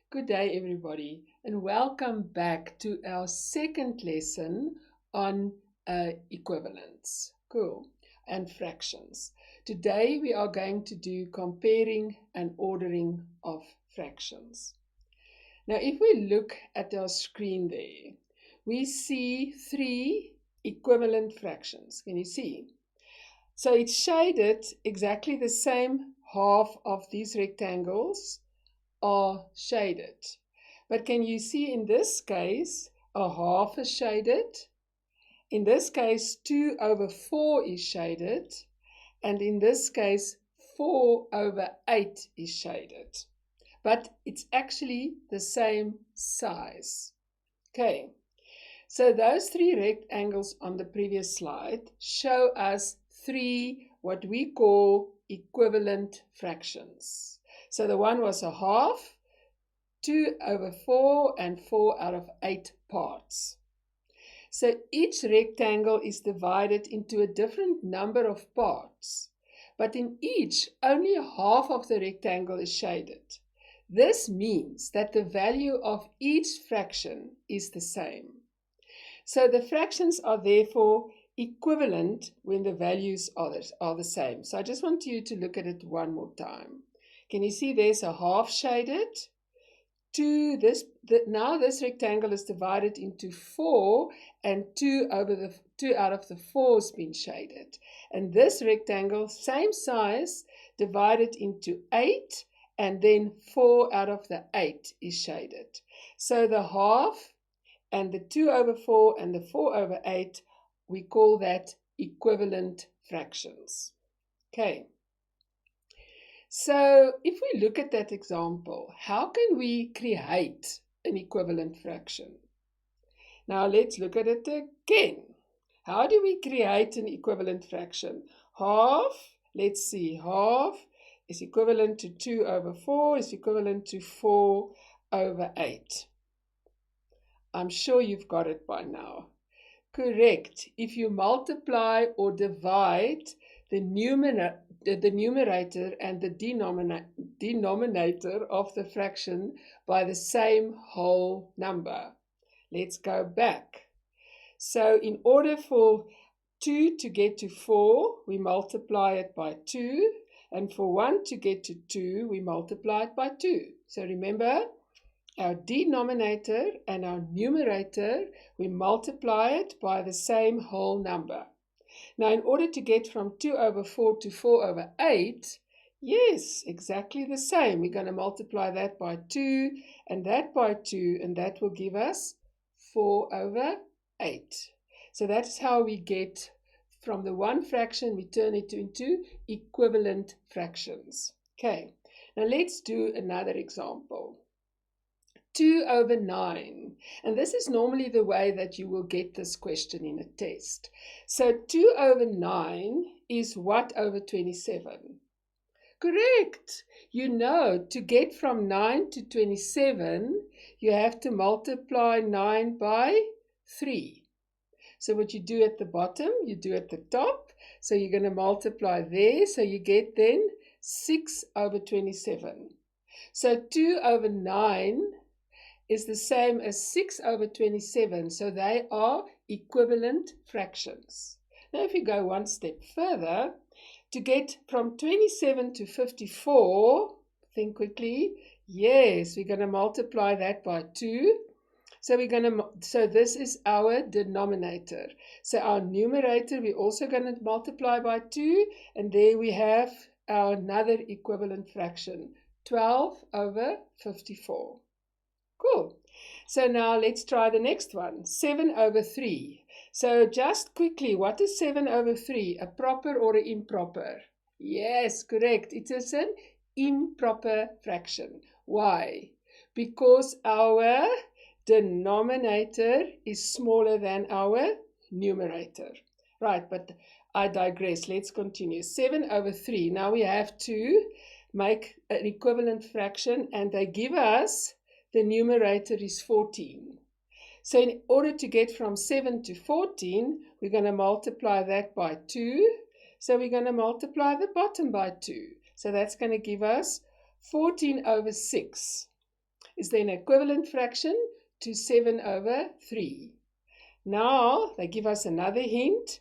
Good day, everybody, and welcome back to our second lesson on equivalence. Cool. And fractions. Today we are going to do comparing and ordering of fractions. Now, if we look at our screen there, we see three equivalent fractions. Can you see? So it's shaded exactly the same half of these rectangles are shaded. But can you see in this case, a half is shaded. In this case, 2 over 4 is shaded. And in this case, 4 over 8 is shaded. But it's actually the same size. Okay, so those three rectangles on the previous slide show us three what we call equivalent fractions. So the one was a half, 2 over 4, and 4 out of 8 parts. So each rectangle is divided into a different number of parts, but in each, only half of the rectangle is shaded. This means that the value of each fraction is the same. So the fractions are therefore equivalent when the values are the same. So I just want you to look at it one more time. Can you see there's a half shaded? Now this rectangle is divided into 4, and 2 out of the 4 has been shaded. And this rectangle, same size, divided into 8, and then 4 out of the 8 is shaded. So the half and the 2 over 4 and the 4 over 8, we call that equivalent fractions. Okay. So if we look at that example, how can we create an equivalent fraction? Now let's look at it again. How do we create an equivalent fraction? Half, let's see, half is equivalent to 2 over 4 is equivalent to 4 over 8. I'm sure you've got it by now. Correct. If you multiply or divide the numerator and the denominator of the fraction by the same whole number. Let's go back. So in order for 2 to get to 4, we multiply it by 2. And for 1 to get to 2, we multiply it by 2. So remember, our denominator and our numerator, we multiply it by the same whole number. Now, in order to get from 2 over 4 to 4 over 8, yes, exactly the same. We're going to multiply that by 2 and that by 2, and that will give us 4 over 8. So that's how we get from the one fraction, we turn it into equivalent fractions. Okay, now let's do another example. 2 over 9. And this is normally the way that you will get this question in a test. So 2 over 9 is what over 27? Correct. You know, to get from 9 to 27, you have to multiply 9 by 3. So what you do at the bottom, you do at the top. So you're going to multiply there. So you get then 6 over 27. So 2 over 9 is the same as 6 over 27, so they are equivalent fractions. Now if you go one step further, to get from 27 to 54, think quickly, yes, we're going to multiply that by 2. So this is our denominator. So our numerator, we're also going to multiply by 2, and there we have our another equivalent fraction, 12 over 54. Cool. So now let's try the next one, 7 over 3. So just quickly, what is 7 over 3? A proper or an improper? Yes, correct. It is an improper fraction. Why? Because our denominator is smaller than our numerator. Right, but I digress. Let's continue. 7 over 3. Now we have to make an equivalent fraction, and they give us the numerator is 14. So in order to get from 7 to 14, we're going to multiply that by 2. So we're going to multiply the bottom by 2. So that's going to give us 14 over 6. is then an equivalent fraction to 7 over 3. Now, they give us another hint.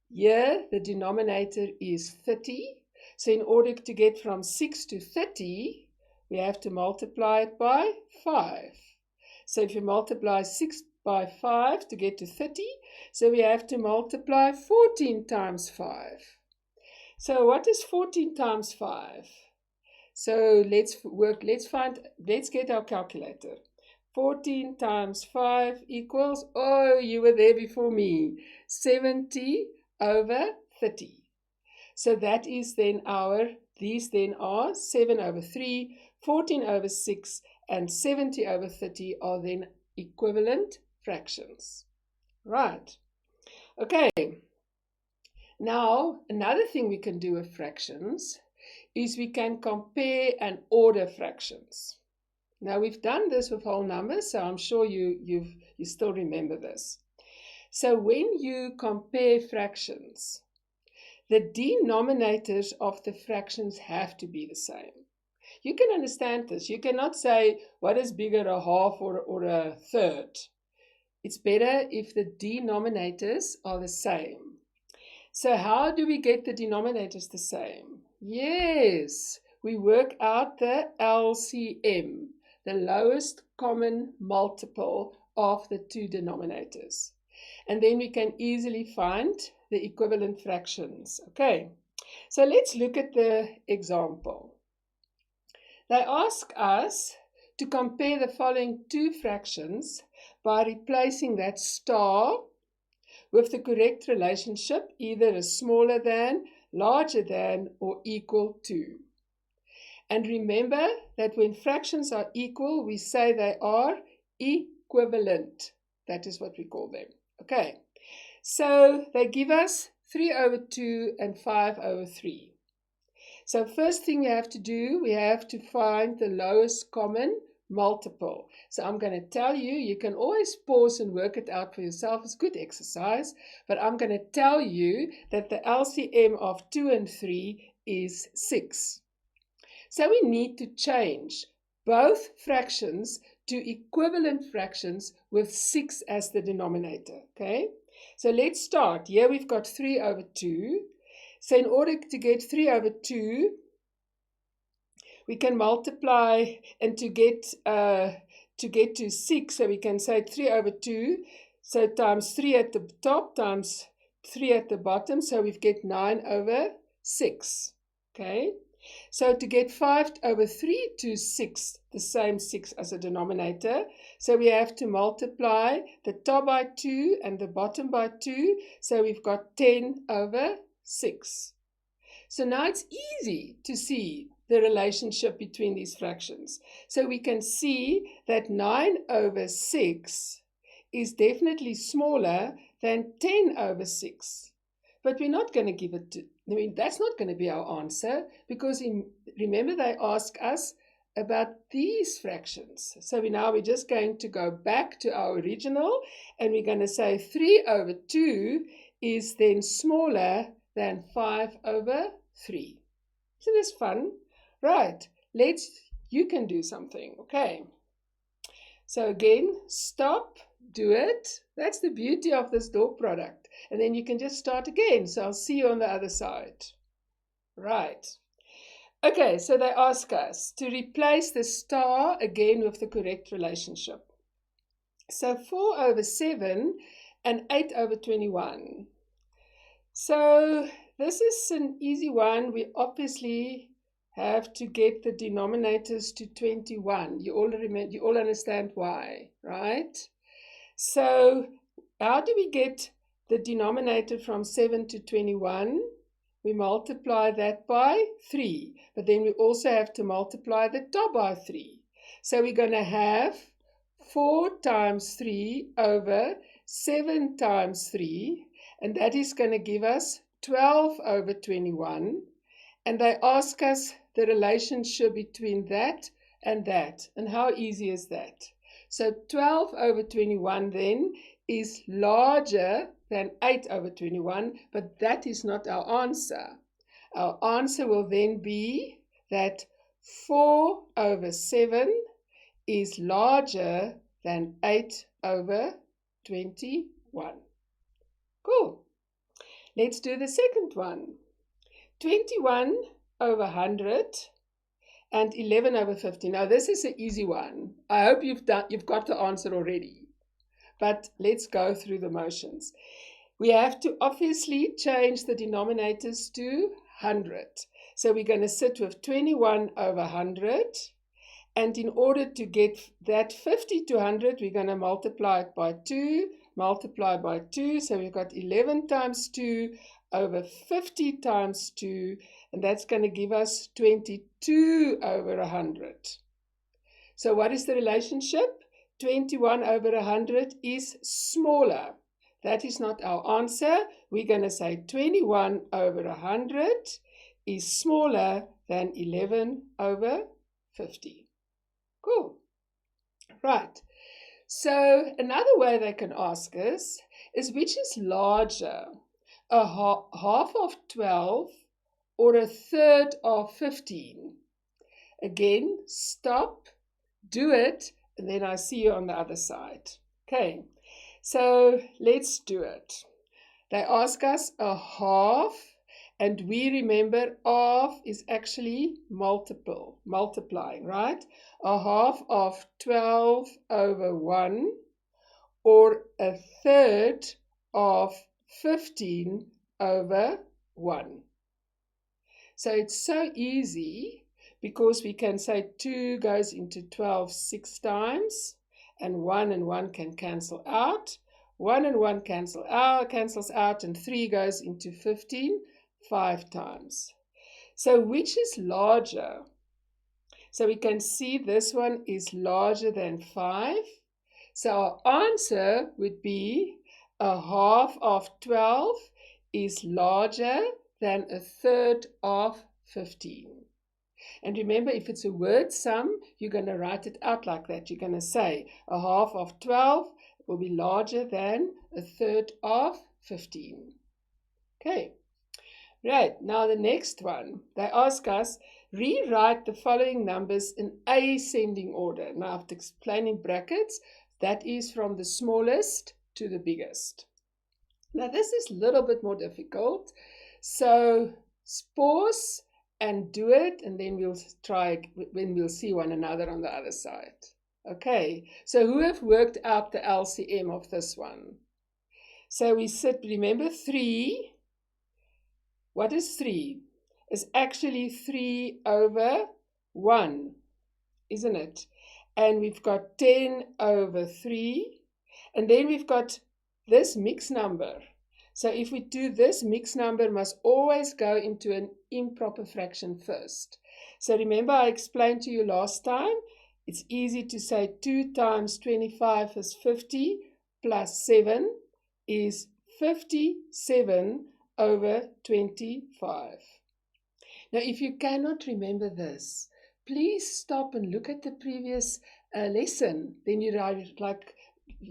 Here, the denominator is 30. So in order to get from 6 to 30, we have to multiply it by 5. So if you multiply 6 by 5 to get to 30, so we have to multiply 14 times 5. So what is 14 times 5? So let's get our calculator. 14 times 5 equals, oh, you were there before me, 70 over 30. So that is then these then are 7 over 3, 14 over 6, and 70 over 30 are then equivalent fractions. Right. Okay. Now, another thing we can do with fractions is we can compare and order fractions. Now, we've done this with whole numbers, so I'm sure you still remember this. So when you compare fractions, the denominators of the fractions have to be the same. You can understand this. You cannot say what is bigger, a half or a third. It's better if the denominators are the same. So how do we get the denominators the same? Yes, we work out the LCM, the lowest common multiple of the two denominators. And then we can easily find the equivalent fractions. Okay, so let's look at the example. They ask us to compare the following two fractions by replacing that star with the correct relationship, either a smaller than, larger than, or equal to. And remember that when fractions are equal, we say they are equivalent. That is what we call them. Okay, so they give us 3 over 2 and 5 over 3. So first thing we have to do, we have to find the lowest common multiple. So I'm going to tell you, you can always pause and work it out for yourself. It's good exercise, but I'm going to tell you that the LCM of 2 and 3 is 6. So we need to change both fractions to equivalent fractions with 6 as the denominator. Okay, so let's start. Here we've got 3 over 2. So in order to get 3 over 2, we can multiply, and to get to 6, so we can say 3 over 2, so times 3 at the top times 3 at the bottom, so we get 9 over 6. Okay, so to get 5 over 3 to 6, the same 6 as a denominator, so we have to multiply the top by 2 and the bottom by 2, so we've got 10 over 6. So now it's easy to see the relationship between these fractions. So we can see that 9 over 6 is definitely smaller than 10 over 6. But we're not going to give it to, that's not going to be our answer, because remember they ask us about these fractions. So we're just going to go back to our original, and we're going to say 3 over 2 is then smaller than 5 over 3. So that's fun. Right, you can do something. Okay, so again, stop, do it. That's the beauty of this dot product. And then you can just start again. So I'll see you on the other side. Right. Okay, so they ask us to replace the star again with the correct relationship. So 4 over 7 and 8 over 21. So this is an easy one. We obviously have to get the denominators to 21. You all understand why, right? So how do we get the denominator from 7 to 21? We multiply that by 3, but then we also have to multiply the top by 3. So we're going to have 4 times 3 over 7 times 3, and that is going to give us 12 over 21. And they ask us the relationship between that. And how easy is that? So 12 over 21 then is larger than 8 over 21, but that is not our answer. Our answer will then be that 4 over 7 is larger than 8/21. Cool. Let's do the second one. 21/100 and 11/50. Now this is an easy one. I hope you've got the answer already. But let's go through the motions. We have to obviously change the denominators to 100. So we're going to sit with 21/100. And in order to get that 50 to 100, we're going to multiply it by 2, multiply by 2. So we've got 11 times 2 over 50 times 2. And that's going to give us 22/100. So what is the relationship? 21/100 is smaller. That is not our answer. We're going to say 21/100 is smaller than 11/50. Cool. Right. So another way they can ask us is which is larger, a half of 12 or a third of 15? Again, stop, do it, and then I see you on the other side. Okay, so let's do it. They ask us a half, and we remember half is actually multiplying, right? A half of 12/1 or a third of 15/1. So it's so easy because we can say 2 goes into 12 6 times, and 1 can cancel out. 1 and 1 cancels out, and 3 goes into 15 5 times. So which is larger? So we can see this one is larger than 5. So our answer would be a half of 12 is larger than a third of 15. And remember, if it's a word sum, you're going to write it out like that. You're going to say a half of 12 will be larger than a third of 15. Okay. Right, now the next one, they ask us, rewrite the following numbers in ascending order. Now I have to explain in brackets, that is from the smallest to the biggest. Now this is a little bit more difficult, so pause and do it, and then we'll try when we'll see one another on the other side. Okay, so who have worked out the LCM of this one? So we sit, remember 3. What is 3? It's actually 3/1, isn't it? And we've got 10/3. And then we've got this mixed number. So if we do this, mixed number must always go into an improper fraction first. So remember I explained to you last time, it's easy to say 2 times 25 is 50 plus 7 is 57/25. Now, if you cannot remember this, please stop and look at the previous lesson. Then you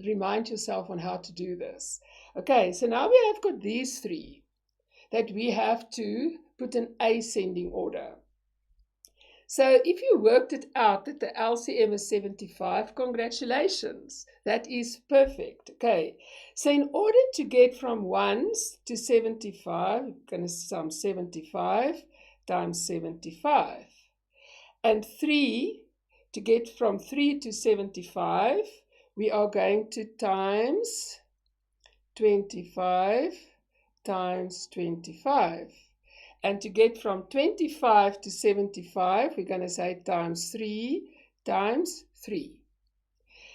remind yourself on how to do this. Okay, so now we have got these 3 that we have to put in ascending order. So if you worked it out that the LCM is 75, congratulations. That is perfect. Okay, so in order to get from 1s to 75, we're going to sum 75 times 75. And 3, to get from 3 to 75, we are going to times 25 times 25. And to get from 25 to 75, we're going to say times 3 times 3.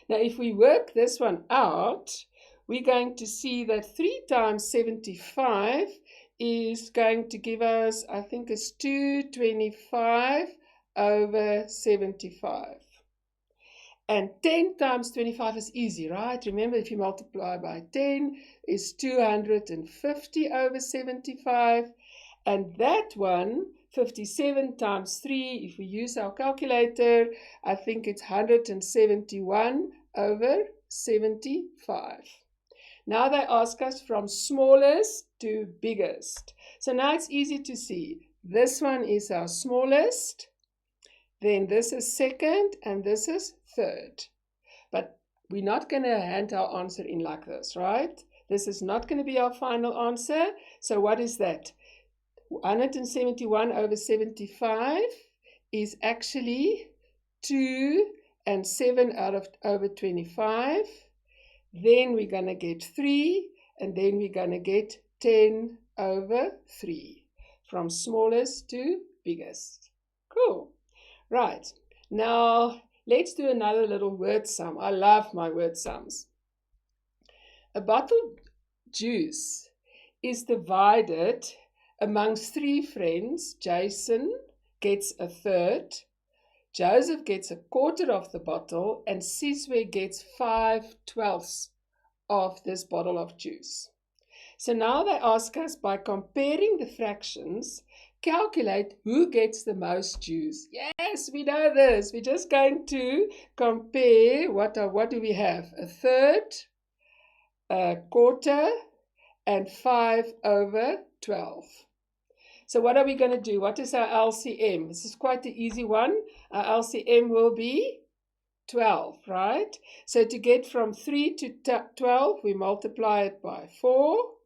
Now, if we work this one out, we're going to see that 3 times 75 is going to give us, I think it's 225/75. And 10 times 25 is easy, right? Remember, if you multiply by 10, is 250/75. And that one, 57 times 3, if we use our calculator, I think it's 171/75. Now they ask us from smallest to biggest. So now it's easy to see. This one is our smallest. then this is second, and this is third. But we're not going to hand our answer in like this, right? This is not going to be our final answer. So what is that? 171 over 75 is actually 2 and 7 over 25. Then we're going to get 3, and then we're going to get 10 over 3. From smallest to biggest. Cool. Right. Now, let's do another little word sum. I love my word sums. A bottled juice is divided amongst 3 friends. Jason gets a third, Joseph gets a quarter of the bottle, and Sizwe gets 5/12 of this bottle of juice. So now they ask us, by comparing the fractions, calculate who gets the most juice. Yes, we know this. We're just going to compare what do we have? A third, a quarter, and 5/12. So what are we going to do? What is our LCM? This is quite an easy one. Our LCM will be 12, right? So to get from 3 to 12, we multiply it by 4.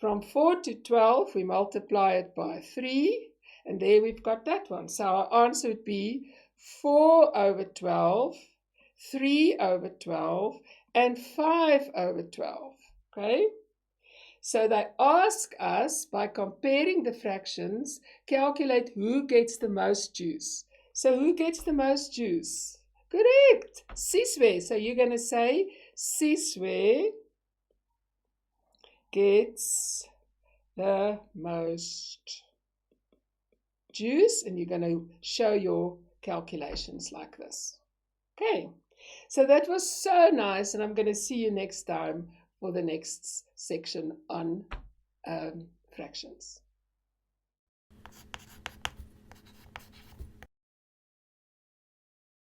From 4 to 12, we multiply it by 3. And there we've got that one. So our answer would be 4/12, 3/12, and 5/12. Okay? So they ask us, by comparing the fractions, calculate who gets the most juice. So who gets the most juice? Correct. Sizwe. So you're going to say Sizwe gets the most juice, and you're going to show your calculations like this. Okay. So that was so nice, and I'm going to see you next time for the next section on fractions.